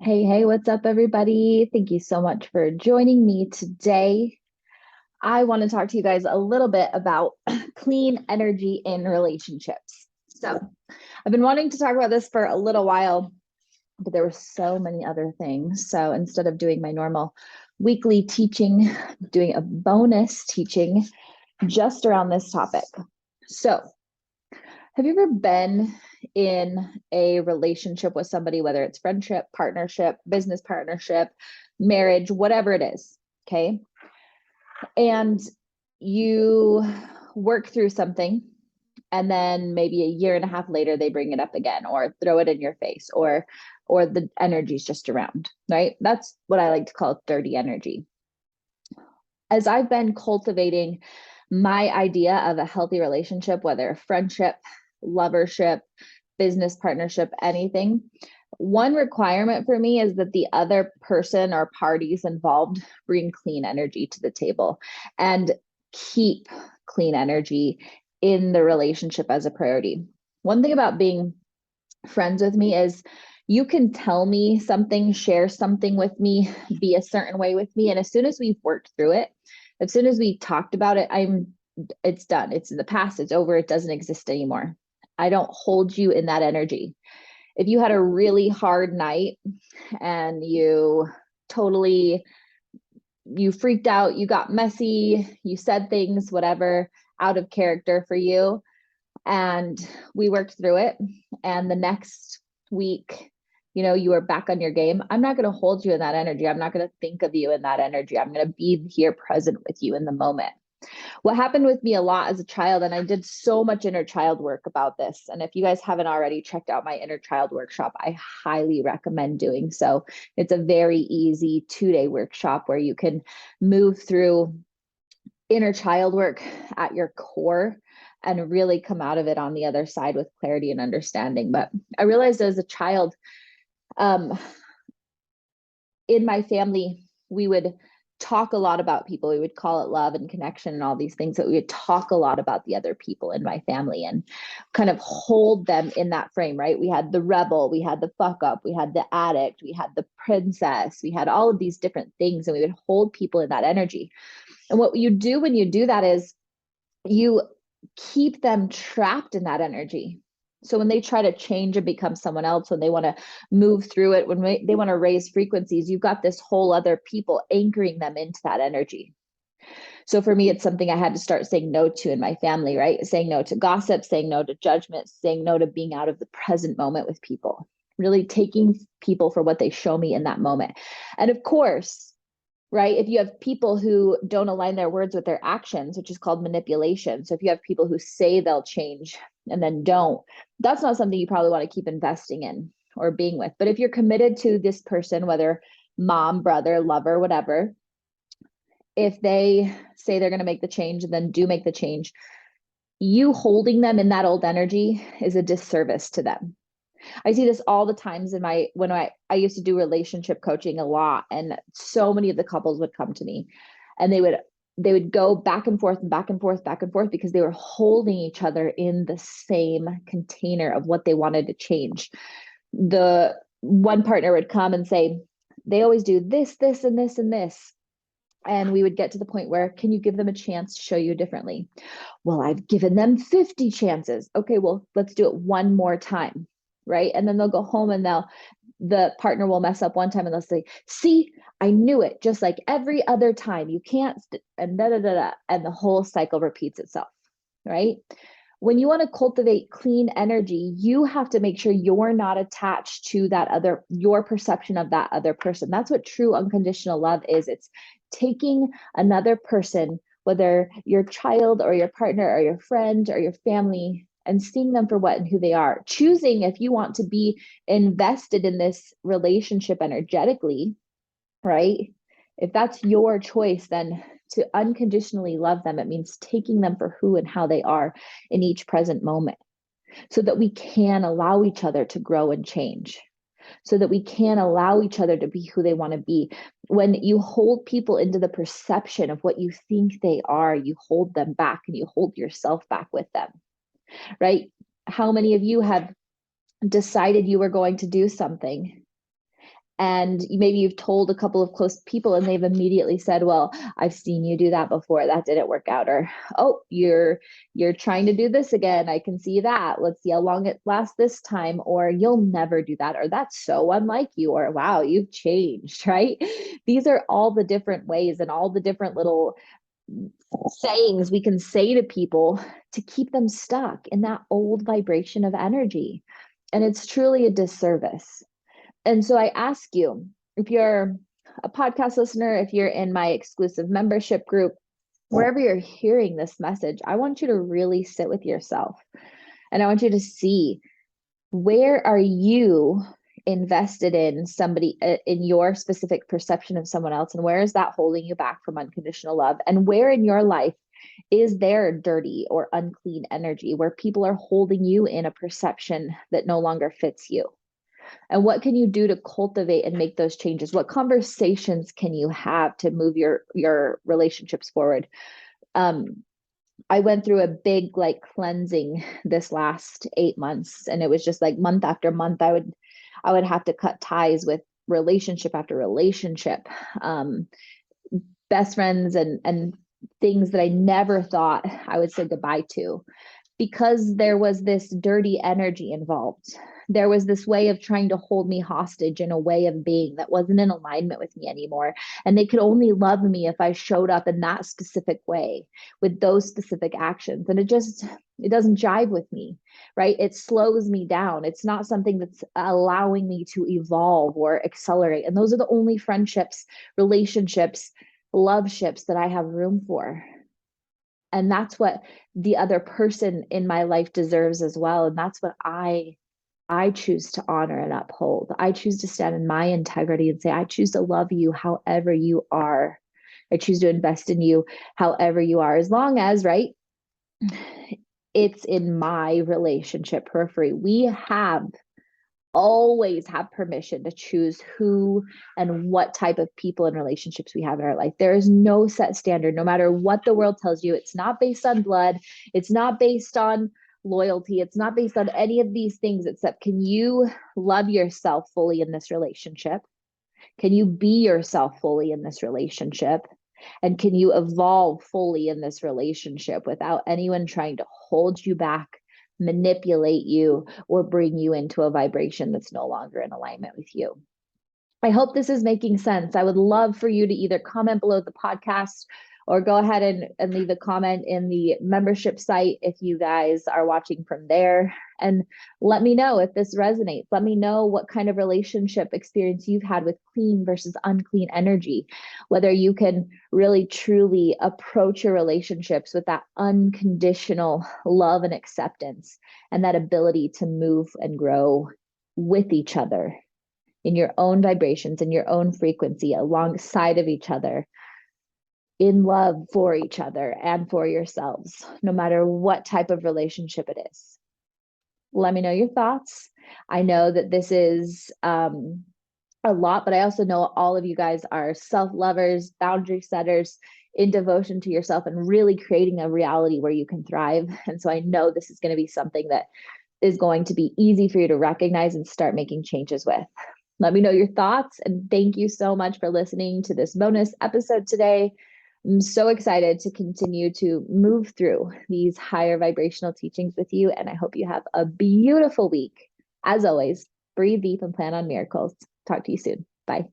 Hey, what's up, everybody? Thank you so much for joining me today. I want to talk to you guys a little bit about clean energy in relationships. So, I've been wanting to talk about this for a little while, but there were so many other things. So, instead of doing my normal weekly teaching, I'm doing a bonus teaching just around this topic. So, have you ever been in a relationship with somebody, whether it's friendship, partnership, business partnership, marriage, whatever it is? Okay. And you work through something, and then maybe a year and a half later they bring it up again or throw it in your face, or the energy's just around, right? That's what I like to call dirty energy. As I've been cultivating my idea of a healthy relationship, whether friendship, lovership, business partnership, anything, one requirement for me is that the other person or parties involved bring clean energy to the table and keep clean energy in the relationship as a priority. One thing about being friends with me is you can tell me something, share something with me, be a certain way with me. And as soon as we've worked through it, as soon as we talked about it, it's done. It's in the past, it's over, it doesn't exist anymore. I don't hold you in that energy. If you had a really hard night and totally you freaked out, you got messy, you said things, whatever, out of character for you, and we worked through it, and the next week, you are back on your game, I'm not going to hold you in that energy. I'm not going to think of you in that energy. I'm going to be here present with you in the moment. What happened with me a lot as a child, and I did so much inner child work about this, and if you guys haven't already checked out my inner child workshop, I highly recommend doing so. It's a very easy 2-day workshop where you can move through inner child work at your core and really come out of it on the other side with clarity and understanding. But I realized as a child, um, in my family, we would talk a lot about people. We would call it love and connection and all these things, but we would talk a lot about the other people in my family and kind of hold them in that frame, right? We had the rebel, we had the fuck up, we had the addict, we had the princess, we had all of these different things, and we would hold people in that energy. And what you do when you do that is you keep them trapped in that energy. So when they try to change and become someone else, when they want to move through it, when they want to raise frequencies, you've got this whole other people anchoring them into that energy. So for me, it's something I had to start saying no to in my family, right? Saying no to gossip, saying no to judgment, saying no to being out of the present moment with people, really taking people for what they show me in that moment. And of course, right? If you have people who don't align their words with their actions, which is called manipulation. So if you have people who say they'll change and then don't, that's not something you probably want to keep investing in or being with. But if you're committed to this person, whether mom, brother, lover, whatever, if they say they're going to make the change and then do make the change, you holding them in that old energy is a disservice to them. I see this all the times when I used to do relationship coaching a lot, and so many of the couples would come to me and they would go back and forth and back and forth, back and forth, because they were holding each other in the same container of what they wanted to change. The one partner would come and say, they always do this, this, and this, and this. And we would get to the point where, can you give them a chance to show you differently? Well, I've given them 50 chances. Okay, well, let's do it one more time. Right. And then they'll go home and the partner will mess up one time and they'll say, see, I knew it, just like every other time. You can't, and da da da da. And the whole cycle repeats itself. Right. When you want to cultivate clean energy, you have to make sure you're not attached to your perception of that other person. That's what true unconditional love is. It's taking another person, whether your child or your partner or your friend or your family, and seeing them for what and who they are. Choosing if you want to be invested in this relationship energetically, right? If that's your choice, then to unconditionally love them, it means taking them for who and how they are in each present moment, so that we can allow each other to grow and change, so that we can allow each other to be who they want to be. When you hold people into the perception of what you think they are, you hold them back and you hold yourself back with them, right? How many of you have decided you were going to do something And maybe you've told a couple of close people and they've immediately said, well, I've seen you do that before, that didn't work out. Or, oh, you're trying to do this again, I can see that, let's see how long it lasts this time. Or you'll never do that, or that's so unlike you, or wow, you've changed, right? These are all the different ways and all the different little sayings we can say to people to keep them stuck in that old vibration of energy. And it's truly a disservice. And so I ask you, if you're a podcast listener, if you're in my exclusive membership group, wherever you're hearing this message, I want you to really sit with yourself. And I want you to see, where are you invested in somebody, in your specific perception of someone else? And where is that holding you back from unconditional love? And where in your life is there dirty or unclean energy where people are holding you in a perception that no longer fits you? And what can you do to cultivate and make those changes? What conversations can you have to move your relationships forward? I went through a big like cleansing this last 8 months, and it was just like month after month, I would have to cut ties with relationship after relationship, best friends and things that I never thought I would say goodbye to, because there was this dirty energy involved. There was this way of trying to hold me hostage in a way of being that wasn't in alignment with me anymore. And they could only love me if I showed up in that specific way with those specific actions. And it doesn't jive with me, right? It slows me down. It's not something that's allowing me to evolve or accelerate. And those are the only friendships, relationships, love ships that I have room for. And that's what the other person in my life deserves as well. And that's what I choose to honor and uphold. I choose to stand in my integrity and say, I choose to love you however you are. I choose to invest in you however you are, as long as, right, it's in my relationship periphery. We always have permission to choose who and what type of people and relationships we have in our life. There is no set standard, no matter what the world tells you. It's not based on blood. It's not based on loyalty. It's not based on any of these things, except, can you love yourself fully in this relationship? Can you be yourself fully in this relationship? And can you evolve fully in this relationship without anyone trying to hold you back, manipulate you, or bring you into a vibration that's no longer in alignment with you? I hope this is making sense. I would love for you to either comment below the podcast or go ahead and leave a comment in the membership site if you guys are watching from there. And let me know if this resonates. Let me know what kind of relationship experience you've had with clean versus unclean energy, whether you can really truly approach your relationships with that unconditional love and acceptance, and that ability to move and grow with each other in your own vibrations, in your own frequency, alongside of each other, in love for each other and for yourselves, no matter what type of relationship it is. Let me know your thoughts. I know that this is a lot, but I also know all of you guys are self-lovers, boundary setters, in devotion to yourself, and really creating a reality where you can thrive. And so I know this is going to be something that is going to be easy for you to recognize and start making changes with. Let me know your thoughts, and thank you so much for listening to this bonus episode today. I'm so excited to continue to move through these higher vibrational teachings with you, and I hope you have a beautiful week. As always, breathe deep and plan on miracles. Talk to you soon. Bye.